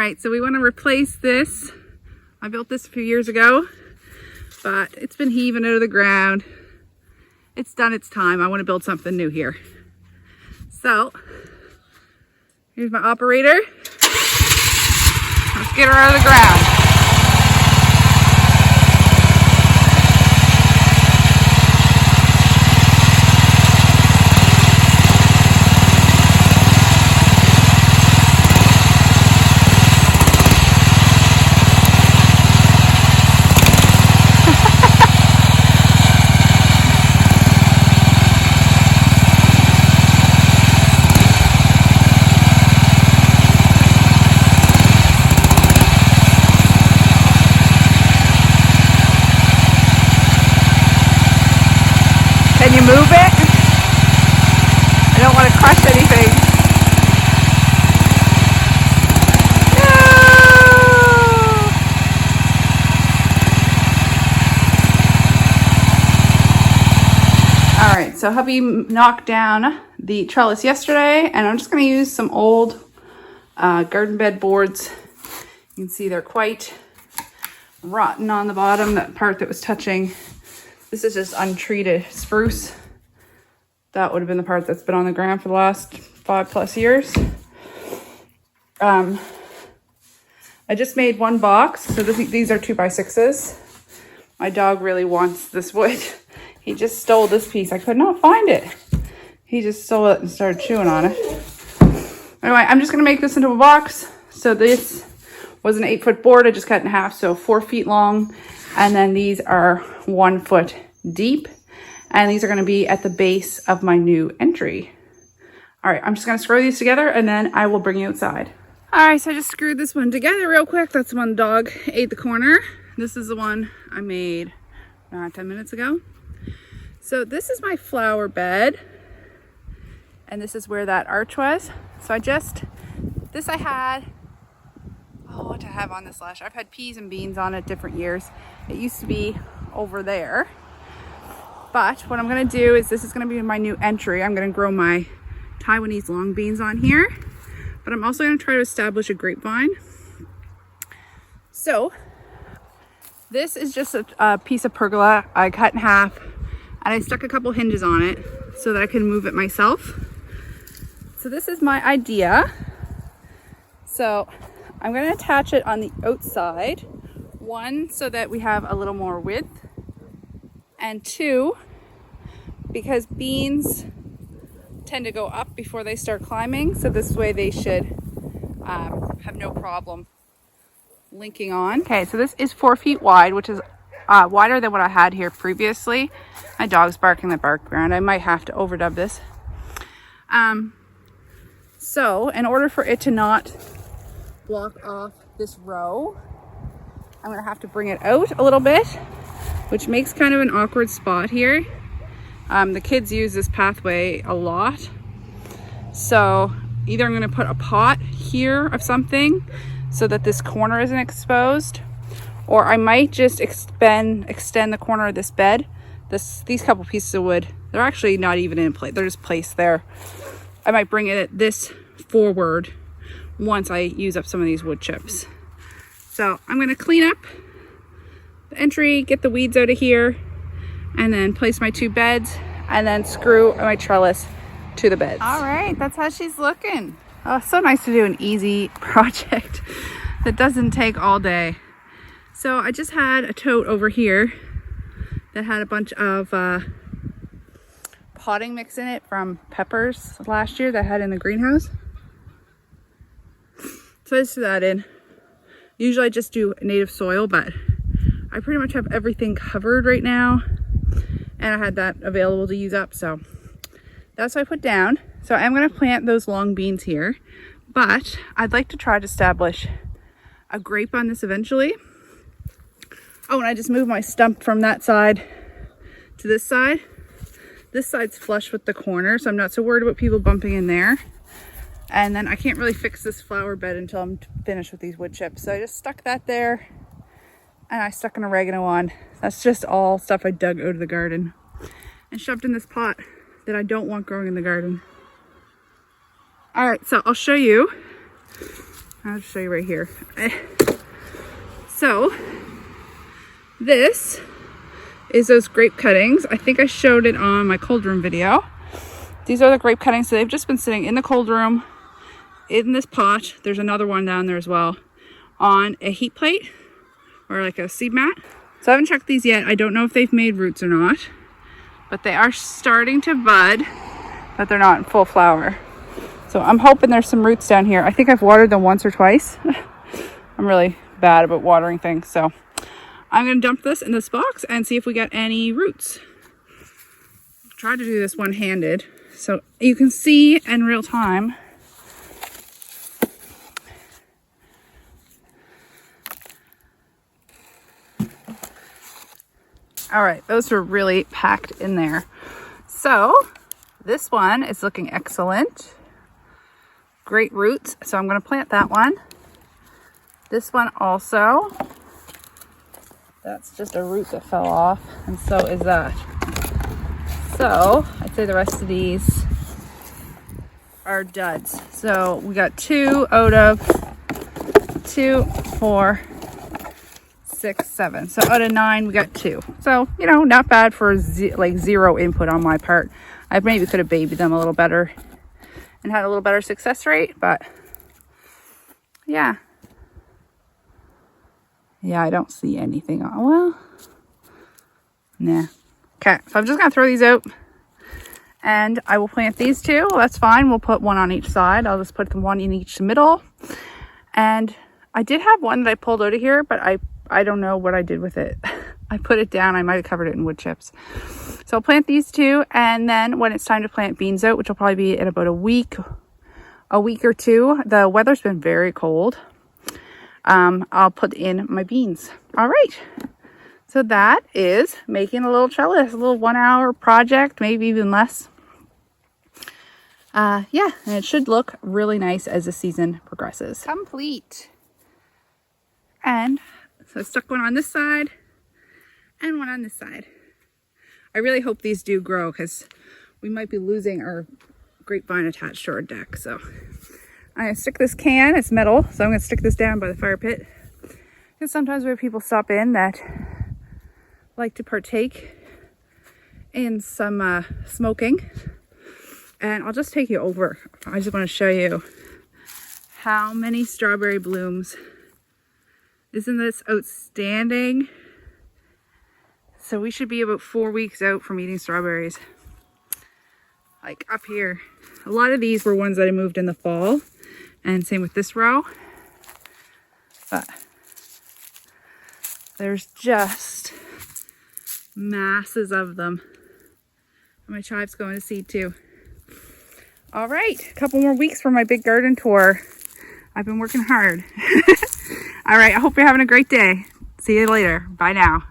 All right, so we want to replace this. I built this a few years ago, but it's been heaving out of the ground. It's done its time. I want to build something new here. So here's my operator. Let's get her out of the ground. Can you move it? I don't want to crush anything. No! All right, so hubby knocked down the trellis yesterday, and I'm just going to use some old garden bed boards. You can see they're quite rotten on the bottom, that part that was touching. This is just untreated spruce. That would have been the part that's been on the ground for the last 5+ years. I just made one box. So these are 2x6s. My dog really wants this wood. He just stole this piece. I could not find it. He just stole it and started chewing on it. Anyway, I'm just gonna make this into a box. So this was an 8-foot board. I just cut in half, so 4 feet long. And then these are 1 foot deep. And these are gonna be at the base of my new entry. All right, I'm just gonna screw these together and then I will bring you outside. All right, so I just screwed this one together real quick. That's the one the dog ate the corner. This is the one I made 10 minutes ago. So this is my flower bed. And this is where that arch was. So I had, what to have on this last year? I've had peas and beans on it different years. It used to be over there. But what I'm gonna do is, this is gonna be my new entry. I'm gonna grow my Taiwanese long beans on here. But I'm also gonna try to establish a grapevine. So this is just a piece of pergola I cut in half, and I stuck a couple hinges on it so that I can move it myself. So this is my idea. So I'm going to attach it on the outside. 1, so that we have a little more width. And 2, because beans tend to go up before they start climbing. So this way they should have no problem linking on. Okay, so this is 4 feet wide, which is wider than what I had here previously. My dog's barking in the background. I might have to overdub this. So in order for it to not block off this row, I'm gonna have to bring it out a little bit, which makes kind of an awkward spot here. The kids use this pathway a lot. So either I'm gonna put a pot here of something so that this corner isn't exposed, or I might just extend the corner of this bed. These couple pieces of wood, they're actually not even in place, they're just placed there. I might bring it this forward once I use up some of these wood chips. So I'm going to clean up the entry, get the weeds out of here, and then place my 2 beds, and then screw my trellis to the beds. All right, that's how she's looking. Oh, it's so nice to do an easy project that doesn't take all day. So I just had a tote over here that had a bunch of potting mix in it from peppers last year that I had in the greenhouse. So I just threw that in. Usually I just do native soil, but I pretty much have everything covered right now, and I had that available to use up, so that's what I put down. So I'm going to plant those long beans here, but I'd like to try to establish a grape on this eventually. Oh, and I just moved my stump from that side to this side. This side's flush with the corner, so I'm not so worried about people bumping in there. And then I can't really fix this flower bed until I'm finished with these wood chips. So I just stuck that there, and I stuck an oregano on. That's just all stuff I dug out of the garden and shoved in this pot that I don't want growing in the garden. All right, so I'll show you I'll just show you right here. So this is those grape cuttings. I think I showed it on my cold room video. These are the grape cuttings. So they've just been sitting in the cold room in this pot. There's another one down there as well on a heat plate or like a seed mat. So I haven't checked these yet. I don't know if they've made roots or not, but they are starting to bud, but they're not in full flower. So I'm hoping there's some roots down here. I think I've watered them once or twice. I'm really bad about watering things. So I'm going to dump this in this box and see if we get any roots. Try to do this one-handed so you can see in real time. All right, those are really packed in there. So this one is looking excellent. Great roots, so I'm going to plant that one. This one also. That's just a root that fell off, and so is that. So I'd say the rest of these are duds. So we got 2 out of 2, 4, 6, 7. So out of 9, we got 2. So, you know, not bad for like 0 input on my part. I maybe could have babied them a little better and had a little better success rate, but yeah. Yeah, I don't see anything. Well, nah. Okay, so I'm just going to throw these out and I will plant these 2. Well, that's fine. We'll put 1 on each side. I'll just put them 1 in each middle. And I did have one that I pulled out of here, but I don't know what I did with it. I put it down. I might have covered it in wood chips. So I'll plant these 2. And then when it's time to plant beans out, which will probably be in about a week or 2, the weather's been very cold. I'll put in my beans. All right. So that is making a little trellis, a little 1-hour project, maybe even less. Yeah, and it should look really nice as the season progresses. Complete. And so I stuck one on this side and one on this side. I really hope these do grow because we might be losing our grapevine attached to our deck. So I'm going to stick this can, it's metal, so I'm going to stick this down by the fire pit. Because sometimes we have people stop in that like to partake in some smoking. And I'll just take you over. I just want to show you how many strawberry blooms. Isn't this outstanding? So we should be about 4 weeks out from eating strawberries. Like up here. A lot of these were ones that I moved in the fall. And same with this row. But there's just masses of them. My chive's going to seed too. All right, a couple more weeks for my big garden tour. I've been working hard. All right, I hope you're having a great day. See you later. Bye now.